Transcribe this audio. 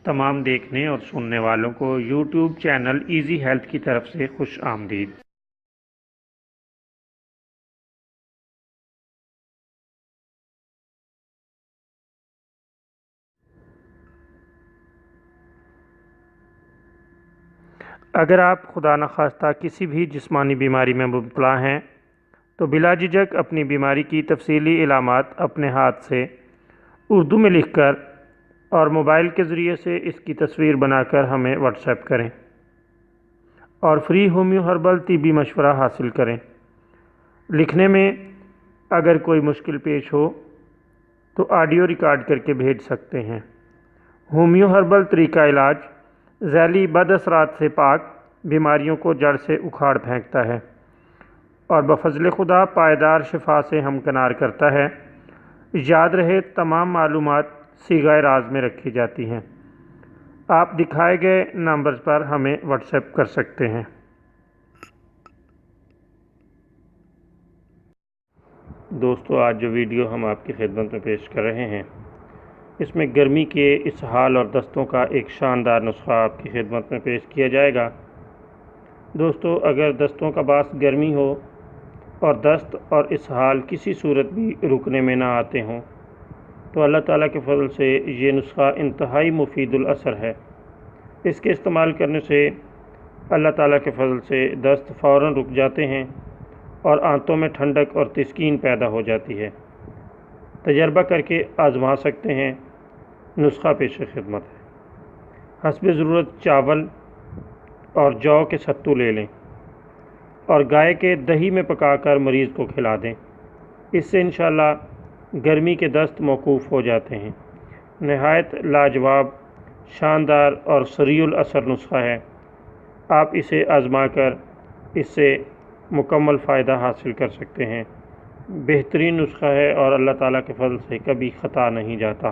تمام دیکھنے اور سننے والوں کو یوٹیوب چینل ایزی ہیلتھ کی طرف سے خوش آمدید۔ اگر آپ خدا نخواستہ کسی بھی جسمانی بیماری میں مبتلا ہیں تو بلا جھجک اپنی بیماری کی تفصیلی علامات اپنے ہاتھ سے اردو میں لکھ کر اور موبائل کے ذریعے سے اس کی تصویر بنا کر ہمیں واٹس ایپ کریں اور فری ہومیو ہربل طبی مشورہ حاصل کریں۔ لکھنے میں اگر کوئی مشکل پیش ہو تو آڈیو ریکارڈ کر کے بھیج سکتے ہیں۔ ہومیو ہربل طریقہ علاج ذیلی بد اثرات سے پاک، بیماریوں کو جڑ سے اکھاڑ پھینکتا ہے اور بفضل خدا پائیدار شفا سے ہمکنار کرتا ہے۔ یاد رہے تمام معلومات صیغہ راز میں رکھی جاتی ہیں۔ آپ دکھائے گئے نمبرز پر ہمیں واٹس ایپ کر سکتے ہیں۔ دوستو، آج جو ویڈیو ہم آپ کی خدمت میں پیش کر رہے ہیں اس میں گرمی کے اسہال اور دستوں کا ایک شاندار نسخہ آپ کی خدمت میں پیش کیا جائے گا۔ دوستو، اگر دستوں کا باعث گرمی ہو اور دست اور اسہال کسی صورت بھی رکنے میں نہ آتے ہوں تو اللہ تعالیٰ کے فضل سے یہ نسخہ انتہائی مفید الاثر ہے۔ اس کے استعمال کرنے سے اللہ تعالیٰ کے فضل سے دست فوراً رک جاتے ہیں اور آنتوں میں ٹھنڈک اور تسکین پیدا ہو جاتی ہے۔ تجربہ کر کے آزما سکتے ہیں۔ نسخہ پیش خدمت ہے۔ حسب ضرورت چاول اور جو کے ستو لے لیں اور گائے کے دہی میں پکا کر مریض کو کھلا دیں۔ اس سے انشاءاللہ گرمی کے دست موقوف ہو جاتے ہیں۔ نہایت لاجواب، شاندار اور سریع الاثر نسخہ ہے۔ آپ اسے آزما کر اس سے مکمل فائدہ حاصل کر سکتے ہیں۔ بہترین نسخہ ہے اور اللہ تعالیٰ کے فضل سے کبھی خطا نہیں جاتا۔